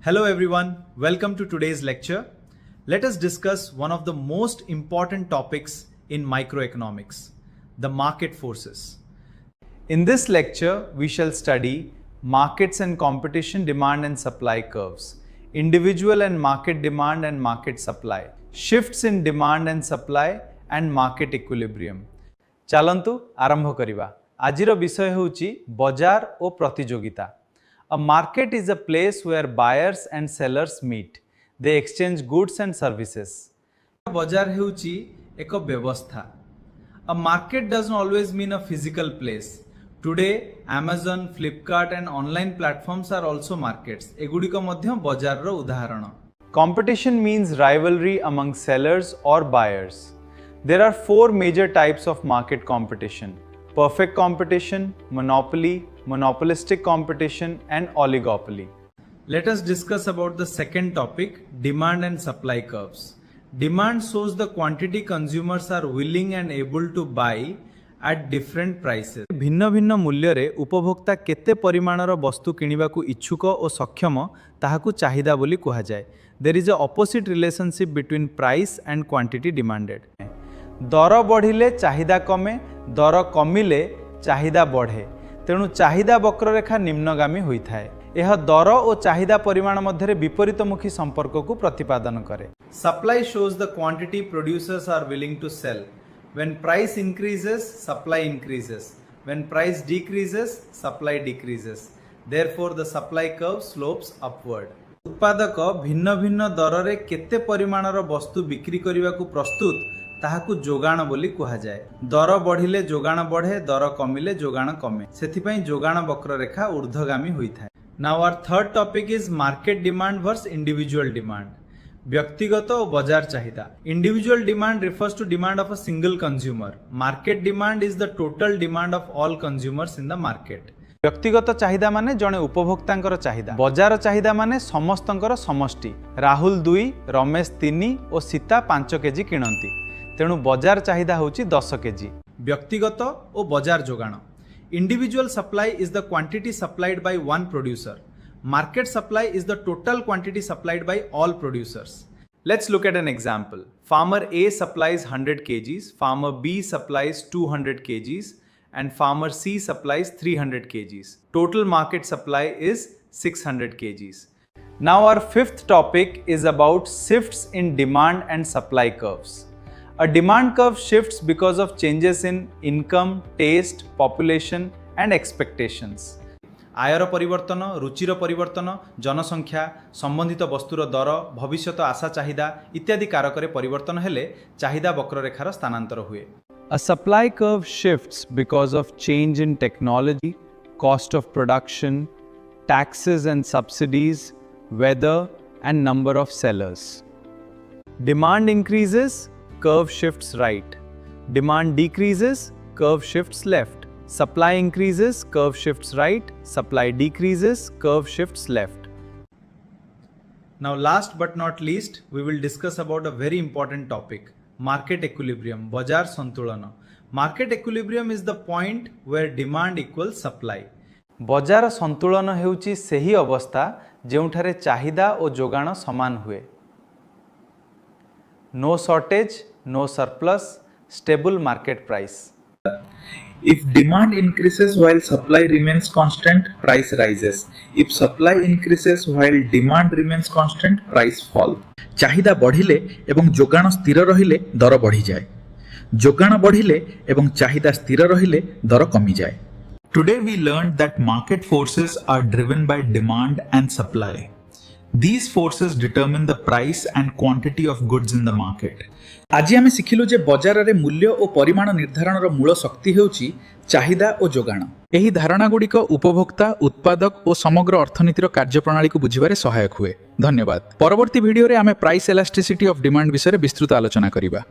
Hello everyone, welcome to today's lecture. Let us discuss one of the most important topics in microeconomics, the market forces. In this lecture, we shall study markets and competition demand and supply curves, individual and market demand and market supply, shifts in demand and supply and market equilibrium. चालंतु आरंभ करिबा। आजिर विषय होउची बजार ओ प्रतियोगिता। A market is a place where buyers and sellers meet. They exchange goods and services. बजार हेउची एक व्यवस्था. A market doesn't always mean a physical place. Today, Amazon, Flipkart and online platforms are also markets. एगुड़िक मध्य बजार रो उदाहरण. Competition means rivalry among sellers or buyers. There are four major types of market competition: perfect competition, monopoly, monopolistic competition, and oligopoly. Let us discuss about the second topic, demand and supply curves. Demand shows the quantity consumers are willing and able to buy at different prices. भिन्न भिन्न मूल्य रे उपभोक्ता केते परिमाणर वस्तु किनिबाकू इच्छुक और सक्षम ताहाकू चाहिदा बोली कहा जाए. There is a opposite relationship between price and quantity demanded. दर बढ़िले चाहिदा कमे, दर कमिले चाहिदा बढ़े. तेणु चाहिदा वक्ररेखा निम्नगामी होइथाए. यह दर और चाहिदा परिमाण मध्य विपरीतमुखी संपर्क को प्रतिपादन करे. Supply shows the quantity producers are willing to sell. When price increases, supply increases. When price decreases, supply decreases. Therefore, the supply curve slopes upward. उत्पादक भिन्न भिन्न दर रे केते परिमाणर वस्तु बिक्री करिबा को प्रस्तुत ताहाकू जोगाण बोली कहा जाए. दर बढ़िले जोगाण बढ़े, दर कमिले जोगाण कमे. सेथिपई जोगाण वक्ररेखा ऊर्ध्वगामी होइथाय. Now our third topic is market demand versus individual demand. व्यक्तिगत और बाजार चाहिदा. Individual demand refers to demand of a single consumer. Market demand is the total demand of all consumers in the market. व्यक्तिगत चाहिदा माने जणे उपभोक्तांकर चाहिदा. बाजार चाहिदा माने समस्तंकर समष्टि. राहुल 2, रमेश 3 और सीता 5 केजी किणंती. तेणु बाजार चाहिदा होची 10 केजी. व्यक्तिगत और बाजार जोगाण. Individual supply is the quantity supplied by one producer. Market supply is the total quantity supplied by all producers. Let's look at an example. Farmer A supplies 100 kgs, farmer B supplies 200 kgs, and farmer C supplies 300 kgs. Total market supply is 600 kgs. Now our fifth topic is about shifts in demand and supply curves. A demand curve shifts because of changes in income, taste, population and expectations. आयर परिवर्तन, रुचिर परिवर्तन, जनसंख्या, संबंधित वस्तुर दर, भविष्यत आशा चाहिदा इत्यादि कारकरे परिवर्तन हेले चाहिदा वक्ररेखार स्थानांतर हुए. A supply curve shifts because of change in technology, cost of production, taxes and subsidies, weather and number of sellers. Demand increases, curve shifts right. Demand decreases, curve shifts left. Supply increases, curve shifts right. Supply decreases, curve shifts left. Now last but not least, we will discuss about a very important topic, market equilibrium, bajar santulana. Market equilibrium is the point where demand equals supply. bajar santulana हेउची सेही अवस्था जेउठारे चाहिदा और जोगाण समान हुए. No shortage, no surplus, stable market price. If demand increases while supply remains constant, price rises. If supply increases while demand remains constant, price fall. चाहिदा बढ़िले एवं जोगाण स्थिर रहिले दर बढ़ी जाए. जोगाण बढ़िले एवं चाहिदा स्थिर रहिले दर कमी जाए. Today we learned that market forces are driven by demand and supply. These forces determine the price and quantity of goods in the market. आज आमे सिखिलु जे बाजार रे मूल्य और परिमाण निर्धारण रो मूल शक्ति हेउची चाहिदा और जोगाण. एही धारणा गुड़िक उपभोक्ता, उत्पादक और समग्र अर्थनीतिर कार्यप्रणाली को बुझिबारे सहायक हुए. धन्यवाद. परवर्ती वीडियो रे आमे प्राइस इलास्टिसिटी ऑफ डिमांड विषय रे विस्तृत आलोचना करिबा.